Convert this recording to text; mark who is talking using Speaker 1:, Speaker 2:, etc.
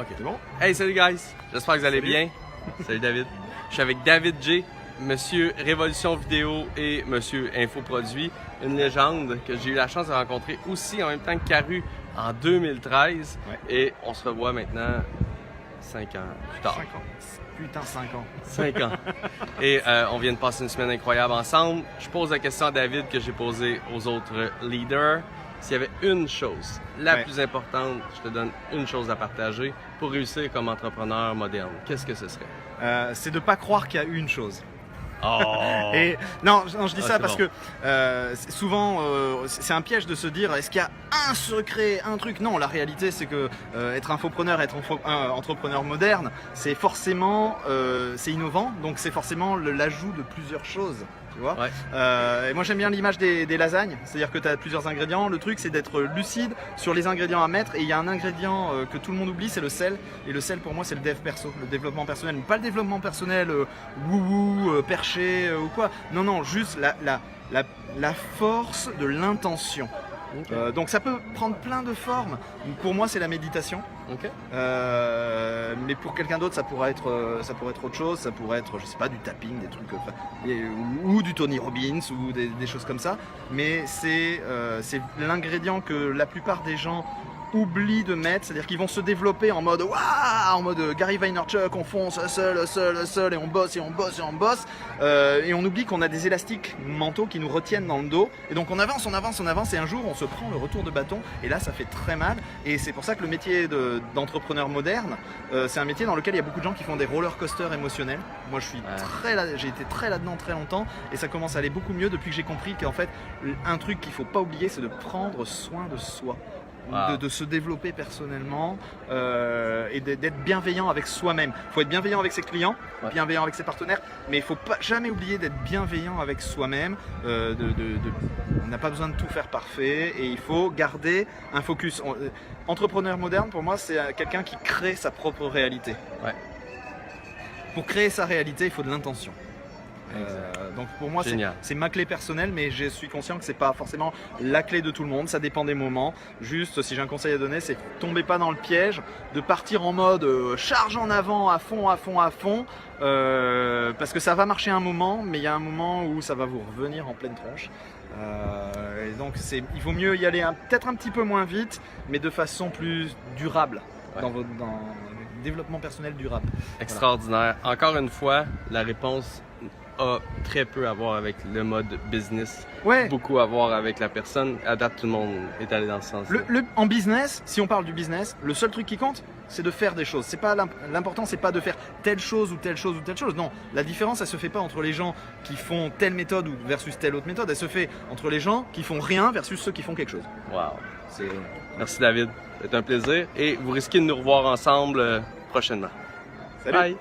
Speaker 1: Ok.
Speaker 2: C'est bon?
Speaker 1: Hey, salut guys! J'espère que vous allez
Speaker 2: Salut.
Speaker 1: bien. Salut David. Je suis avec David J, Monsieur Révolution Vidéo et Monsieur Infoproduit, une légende que j'ai eu la chance de rencontrer aussi en même temps que Caru en 2013.
Speaker 2: Ouais.
Speaker 1: Et on se revoit maintenant 5 ans plus tard.
Speaker 2: 5 ans. Putain, 5 ans.
Speaker 1: 5 ans. Et on vient de passer une semaine incroyable ensemble. Je pose la question à David que j'ai posée aux autres leaders. S'il y avait une chose, la
Speaker 2: Ouais.
Speaker 1: plus importante, je te donne une chose à partager pour réussir comme entrepreneur moderne, qu'est-ce que ce serait?
Speaker 2: C'est de pas croire qu'il y a une chose.
Speaker 1: Oh!
Speaker 2: Et non, je dis ça
Speaker 1: c'est
Speaker 2: parce
Speaker 1: bon.
Speaker 2: que souvent c'est un piège de se dire est-ce qu'il y a un secret, un truc? Non, la réalité c'est que être infopreneur, être entrepreneur moderne, c'est forcément c'est innovant, donc c'est forcément l'ajout de plusieurs choses. Tu vois.
Speaker 1: Ouais.
Speaker 2: Et moi j'aime bien l'image des lasagnes, c'est-à-dire que tu as plusieurs ingrédients. Le truc c'est d'être lucide sur les ingrédients à mettre, et il y a un ingrédient que tout le monde oublie, c'est le sel. Et le sel pour moi c'est le dev perso, le développement personnel. Pas le développement personnel wouhou, perché ou quoi. Non, non, juste la force de l'intention.
Speaker 1: Ok.
Speaker 2: Donc ça peut prendre plein de formes. Pour moi c'est la méditation.
Speaker 1: Ok.
Speaker 2: Mais pour quelqu'un d'autre ça pourrait être autre chose, ça pourrait être je sais pas du tapping, des trucs ou du Tony Robbins ou des choses comme ça. Mais c'est l'ingrédient que la plupart des gens oublient de mettre, c'est-à-dire qu'ils vont se développer en mode waouh, en mode Gary Vaynerchuk, on fonce seul et on bosse et on bosse et on bosse et on oublie qu'on a des élastiques mentaux qui nous retiennent dans le dos, et donc on avance et un jour on se prend le retour de bâton, et là ça fait très mal. Et c'est pour ça que le métier d'entrepreneur moderne, c'est un métier dans lequel il y a beaucoup de gens qui font des roller coasters émotionnels. Moi je suis j'ai été très là-dedans très longtemps, et ça commence à aller beaucoup mieux depuis que j'ai compris qu'en fait un truc qu'il faut pas oublier, c'est de prendre soin de soi.
Speaker 1: Wow.
Speaker 2: De se développer personnellement et d'être bienveillant avec soi-même. Il faut être bienveillant avec ses clients, bienveillant avec ses partenaires, mais il ne faut pas jamais oublier d'être bienveillant avec soi-même. On n'a pas besoin de tout faire parfait, et il faut garder un focus. Entrepreneur moderne, pour moi, c'est quelqu'un qui crée sa propre réalité.
Speaker 1: Ouais.
Speaker 2: Pour créer sa réalité, il faut de l'intention. Donc pour moi c'est ma clé personnelle, mais je suis conscient que c'est pas forcément la clé de tout le monde, ça dépend des moments. Juste, si j'ai un conseil à donner, c'est tombez pas dans le piège de partir en mode charge en avant à fond, parce que ça va marcher un moment, mais il y a un moment où ça va vous revenir en pleine tronche. Et donc il vaut mieux y aller peut-être un petit peu moins vite, mais de façon plus durable.
Speaker 1: Ouais.
Speaker 2: Dans le développement personnel durable.
Speaker 1: Extraordinaire. Voilà. Encore une fois, la réponse a très peu à voir avec le mode business, beaucoup à voir avec la personne. À date, tout le monde est allé dans ce sens.
Speaker 2: En business, si on parle du business, le seul truc qui compte, c'est de faire des choses. C'est pas l'important, c'est pas de faire telle chose ou telle chose ou telle chose. Non, la différence, elle se fait pas entre les gens qui font telle méthode versus telle autre méthode. Elle se fait entre les gens qui font rien versus ceux qui font quelque chose.
Speaker 1: Wow. Merci David, c'est un plaisir, et vous risquez de nous revoir ensemble prochainement.
Speaker 2: Salut.
Speaker 1: Bye.